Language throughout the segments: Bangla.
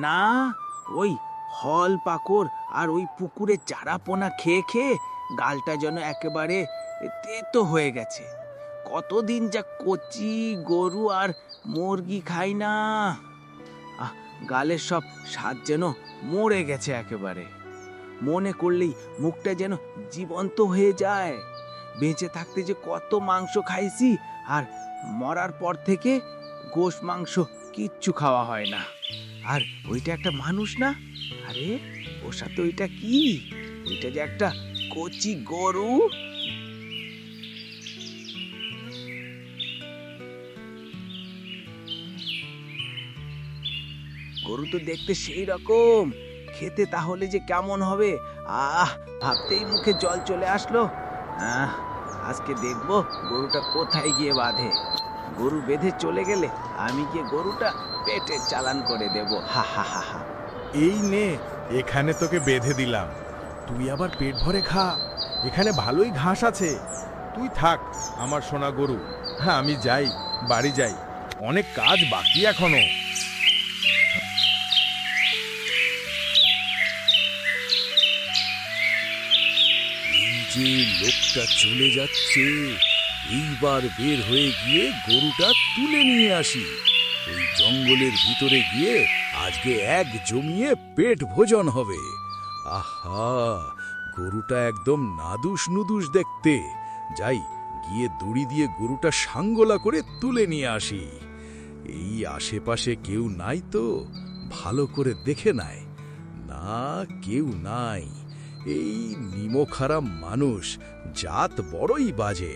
না, ওই ফল পাকড় আর ওই পুকুরের চারা পোনা খেয়ে খেয়ে গালটা যেন একেবারে তেতো হয়ে গেছে। কতদিন যা কচি গরু আর মুরগি খাই না। আহ, গালের সব স্বাদ যেন মরে গেছে একেবারে। মনে করলেই মুখটা যেন জীবন্ত হয়ে যায়। বেঁচে থাকতে যে কত মাংস খাইছি, আর মরার পর থেকে গোশ মাংস কিচ্ছু খাওয়া হয় না। আর ওইটা একটা মানুষ না? আরে ওর সাথে ওইটা কি? ওইটা যে একটা কচি গরু। গরু তো দেখতে সেই রকম, খেতে তাহলে যে কেমন হবে! আহ, ভাবতেই মুখে জল চলে আসলো। আহ, আজকে দেখবো গরুটা কোথায় গিয়ে বাঁধে। গরু বেঁধে চলে গেলে আমি গিয়ে গরুটা পেটের চালান করে দেব। হা হা হা হা। এই নে, এখানে তোকে বেঁধে দিলাম। তুই আবার পেট ভরে খা। এখানে ভালোই ঘাস আছে। তুই থাক আমার সোনা গরু। হ্যাঁ, আমি যাই, বাড়ি যাই। অনেক কাজ বাকি এখনো। এই যে লোকটা চলে যাচ্ছে, এইবার বের হয়ে গিয়ে গরুটা তুলে নিয়ে আসি। ওই জঙ্গলের ভিতরে গিয়ে আজকে এক জমিয়ে পেট ভোজন হবে। আহা, গরুটা একদম নাদুস নুদুস দেখতে। যাই, গিয়ে দড়ি দিয়ে গরুটা সাঙ্গলা করে তুলে নিয়ে আসি। এই আশেপাশে কেউ নাই তো? ভালো করে দেখে নাই। না, কেউ নাই। এই নিমখারাম মানুষ জাত বড়ই বাজে,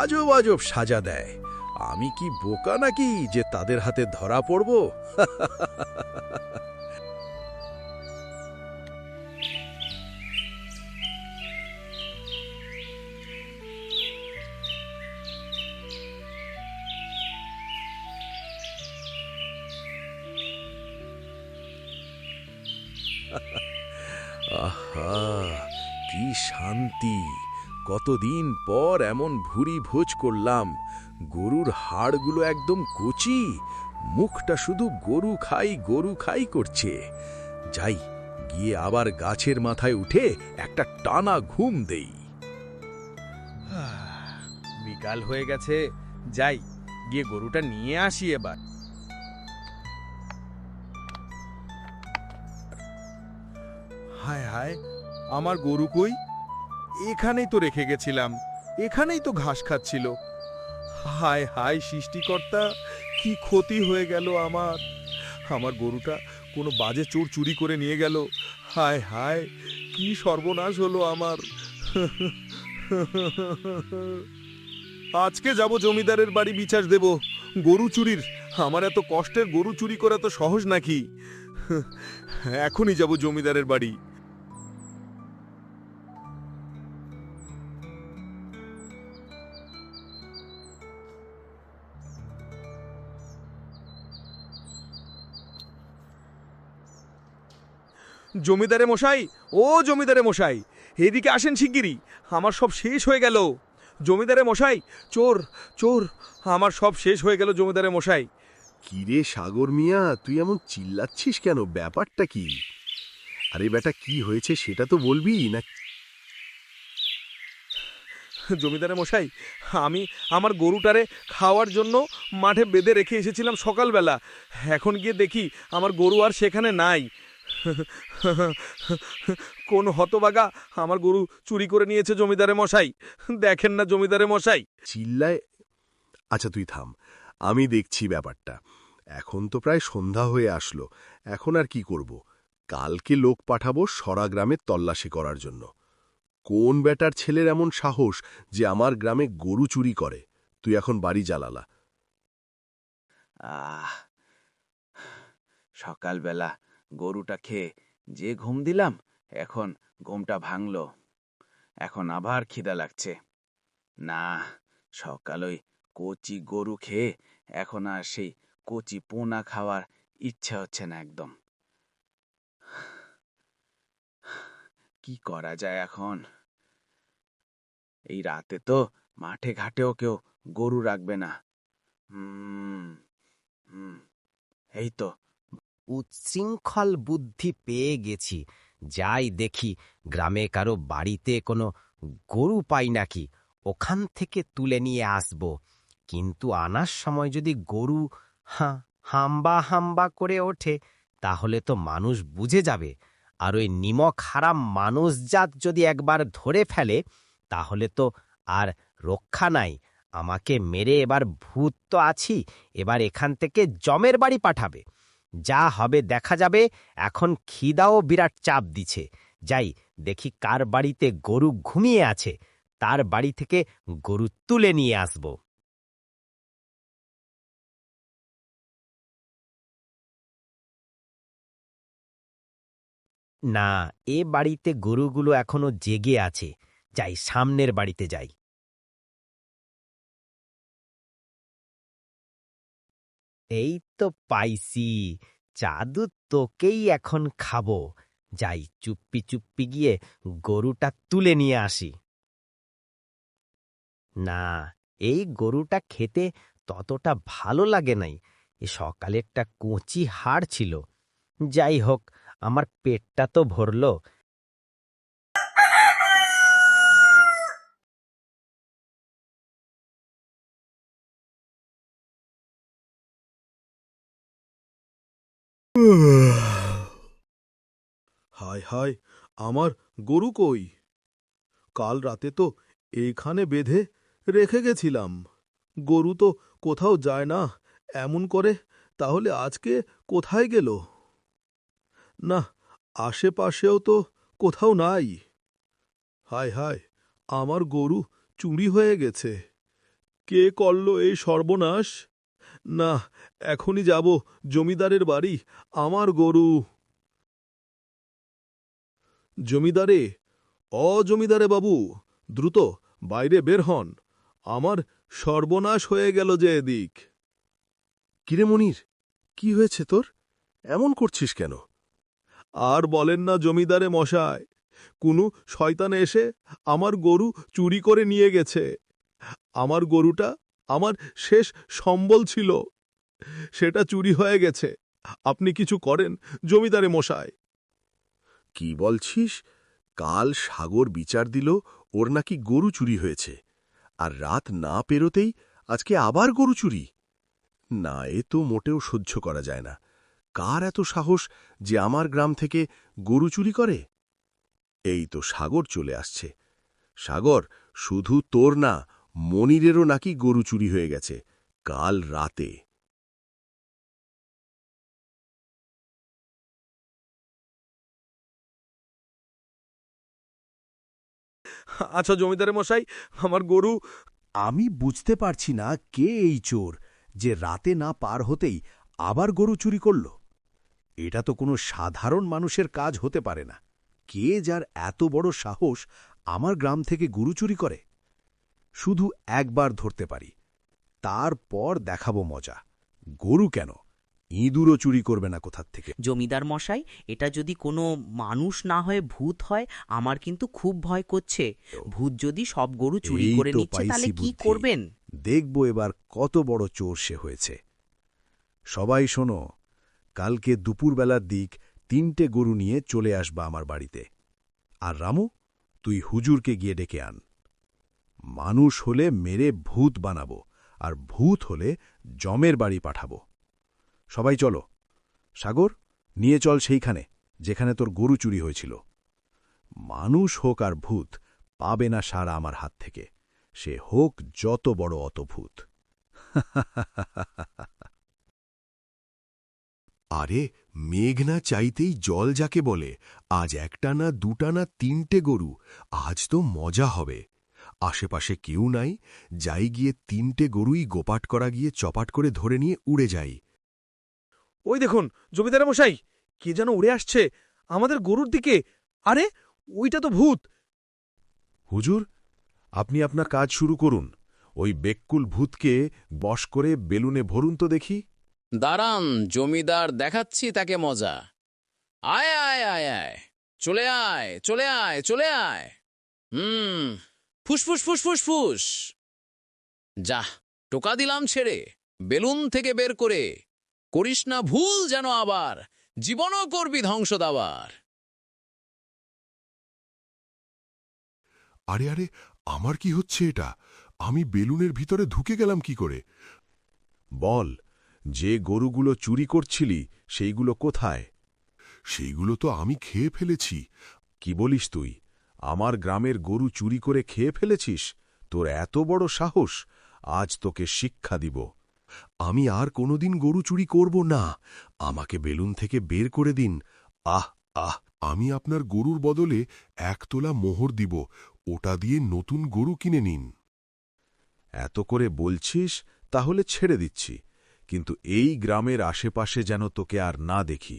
আজব আজব সাজা দেয়। আমি কি বোকা নাকি যে তাদের হাতে ধরা পড়ব? আহা, কি শান্তি! কতদিন পর এমন ভুরি ভোজ করলাম। গরুর হাড়গুলো একদম কচি, মুখটা শুধু গরু খাই করছে। যাই, গিয়ে আবার গাছের মাথায় উঠে একটা টানা ঘুম দেই। বিকাল হয়ে গেছে, যাই, গিয়ে গরুটা নিয়ে আসি এবার। হায় হায়, আমার গরু কই? এখানেই তো রেখে গেছিলাম, এখানেই তো ঘাস খাচ্ছিল। হায় হায় সৃষ্টিকর্তা, কি ক্ষতি হয়ে গেল আমার! আমার গরুটা কোনো বাজে চোর চুরি করে নিয়ে গেল। হায় হায়, কি সর্বনাশ হলো আমার! আজকে যাব জমিদারের বাড়ি বিচার দেব গরু চুরির। আমার এত কষ্টের গরু চুরি করা তো সহজ নাকি? এখনই যাব জমিদারের বাড়ি। জমিদারে মশাই, ও জমিদারে মশাই, এদিকে আসেন শিগগিরই। আমার সব শেষ হয়ে গেল। জমিদারে মশাই, চোর চোর, আমার সব শেষ হয়ে গেল জমিদারে মশাই। কিরে সাগর মিয়া, তুই এমন চিল্লাচ্ছিস কেন? ব্যাপারটা কি? আরে বেটা, কি হয়েছে সেটা তো বলবি না? জমিদারে মশাই, আমি আমার গরুটারে খাওয়ার জন্য মাঠে বেঁধে রেখে এসেছিলাম সকালবেলা। এখন গিয়ে দেখি আমার গরু আর সেখানে নাই। কোন হতবাগা আমার গরু চুরি করে নিয়েছে জমিদারে মশাই। দেখেন না জমিদারে মশাই। চিল্লায়? আচ্ছা তুই থাম, আমি দেখছি ব্যাপারটা। এখন তো প্রায় সন্ধ্যা হয়ে আসলো, এখন আর কি করব? কালকে লোক পাঠাবো সরা গ্রামে তল্লাশি করার জন্য। কোন বেটার ছেলের এমন সাহস যে আমার গ্রামে গরু চুরি করে? তুই এখন বাড়ি জ্বালালা। আহ, সকালবেলা গরুটা খেয়ে যে ঘুম দিলাম, এখন ঘুমটা ভাঙলো। এখন আবার খিদা লাগছে। না, সকাল ওই কচি গরু খেয়ে এখন আর সেই কচি পোনা খাওয়ার ইচ্ছা হচ্ছে না একদম। কি করা যায় এখন? এই রাতে তো মাঠে ঘাটেও কেউ গরু রাখবে না। হুম হুম, এই তো উচ্ছৃঙ্খল বুদ্ধি পেয়ে গেছি। যাই দেখি গ্রামে কারো বাড়িতে কোনো গরু পাই নাকি, ওখান থেকে তুলে নিয়ে আসব। কিন্তু আনার সময় যদি গরু হাম্বা হাম্বা করে ওঠে, তাহলে তো মানুষ বুঝে যাবে। আর ওই নিমক হারাম মানুষজাত যদি একবার ধরে ফেলে, তাহলে তো আর রক্ষা নাই। আমাকে মেরে এবার ভূত তো আছি, এবার এখান থেকে জমের বাড়ি পাঠাবে। যা হবে দেখা যাবে। এখন খিদাও বিরাট চাপ দিছে। যাই দেখি কার বাড়িতে গরু ঘুমিয়ে আছে, তার বাড়ি থেকে গরু তুলে নিয়ে আসব। না, এ বাড়িতে গরুগুলো এখনো জেগে আছে। যাই সামনের বাড়িতে যাই। এই তো পাইছি, জাদু তোকেই এখন খাবো। যাই চুপ্পি চুপ্পি গিয়ে গরুটা তুলে নিয়ে আসি। না, এই গরুটা খেতে ততটা ভালো লাগে নাই। এ সকালেরটা কচি হাড় ছিল। যাই হোক, আমার পেটটা তো ভরল। হায় হায়, আমার গরু কই? কাল রাতে তো এইখানে বেঁধে রেখে গেছিলাম। গরু তো কোথাও যায় না এমন করে, তাহলে আজকে কোথায় গেল? না, আশেপাশেও তো কোথাও নাই। হায় হায়, আমার গরু চুরি হয়ে গেছে। কে করল এই সর্বনাশ? না, এখনই যাব জমিদারের বাড়ি। আমার গরু। জমিদারে, জমিদারে বাবু, দ্রুত বাইরে বের হন। আমার সর্বনাশ হয়ে গেল যে এদিক। কিরে মনির, কি হয়েছে তোর? এমন করছিস কেন? আর বলেন না জমিদারে মশাই, কোনো শয়তান এসে আমার গরু চুরি করে নিয়ে গেছে। আমার গরুটা আমার শেষ সম্বল ছিল, সেটা চুরি হয়ে গেছে। আপনি কিছু করেন জমিদারে মশাই। কি বলছিস? কাল সাগর বিচার দিল ওর নাকি গরু চুরি হয়েছে, আর রাত না পেরোতেই আজকে আবার গরু চুরি? না, এ তো মোটেও সহ্য করা যায় না। কার এত সাহস যে আমার গ্রাম থেকে গরু চুরি করে? এই তো সাগর চলে আসছে। সাগর, শুধু তোর না, মনিরেরও নাকি গরু চুরি হয়ে গেছে কাল রাতে। আচ্ছা জমিদারে মশাই, আমার গরু। আমি বুঝতে পারছি না কে এই চোর যে রাতে না পার হতেই আবার গরু চুরি করল। এটা তো কোনো সাধারণ মানুষের কাজ হতে পারে না। কে যার এত বড় সাহস আমার গ্রাম থেকে গরু চুরি করে? শুধু একবার ধরতে পারি, তারপর দেখাবো মজা। গরু কেন, ইঁদুরও চুরি করবে না কোথার থেকে। জমিদার মশাই, এটা যদি কোনো মানুষ না হয়ে ভূত হয়, আমার কিন্তু খুব ভয় করছে। ভূত যদি সব গরু চুরি এই করে তো নিচ্ছে, তাহলে পাইছি কি বুদ্ধি। করবেন? দেখব এবার কত বড় চোর সে হয়েছে। সবাই শোনো, কালকে দুপুরবেলার দিক 3টে গরু নিয়ে চলে আসবা আমার বাড়িতে। আর রামু, তুই হুজুরকে গিয়ে ডেকে আন। মানুষ হলে মেরে ভূত বানাবো, আর ভূত হলে জমের বাড়ি পাঠাবো। সবাই চলো। সাগর, নিয়ে চল সেইখানে যেখানে তোর গরু চুরি হয়েছিল। মানুষ হোক আর ভূত, পাবে না সারা আমার হাত থেকে, সে হোক যত বড় অত ভূত। আরে, মেঘ না চাইতেই জল যাকে বলে। আজ একটা না, দুটা না, 3টে গরু। আজ তো মজা হবে। আশেপাশে কেউ নাই, যাই গিয়ে 3টে গরুই গোপাট করা গিয়ে চপাট করে ধরে নিয়ে উড়ে যাই। ওই দেখুন জমিদারে মশাই, কে যেন উড়ে আসছে আমাদের গরুর দিকে। আরে, ওইটা তো ভূত। হুজুর, আপনি আপনার কাজ শুরু করুন। ওই বেকুল ভূতকে বশ করে বেলুনে ভরুন তো দেখি। দাঁড়ান জমিদার, দেখাচ্ছি তাকে মজা। আয় আয় আয় আয়, চলে আয় চলে আয় চলে আয়। ফুসফুস ফুসফুস ফুস। যা, টোকা দিলাম ছেড়ে, বেলুন থেকে বের করে। করিস না ভুল যেন আবার জীবনও করবি ধ্বংস দাবার। আরে আরে, আমার কি হচ্ছে এটা? আমি বেলুনের ভিতরে ঢুকে গেলাম কি করে? বল, যে গরুগুলো চুরি করছিলি সেইগুলো কোথায়? সেইগুলো তো আমি খেয়ে ফেলেছি। কি বলিস তুই? আমার গ্রামের গরু চুরি করে খেয়ে ফেলেছিস? তোর এত বড় সাহস! আজ তোকে শিক্ষা দিব। আমি আর কোনোদিন গরু চুরি করব না। আমাকে বেলুন থেকে বের করে দিন। আহ আহ! আমি আপনার গরুর বদলে 1 তোলা মোহর দিব, ওটা দিয়ে নতুন গরু কিনে নিন। এত করে বলছিস, তাহলে ছেড়ে দিচ্ছি, কিন্তু এই গ্রামের আশেপাশে যেন তোকে আর না দেখি।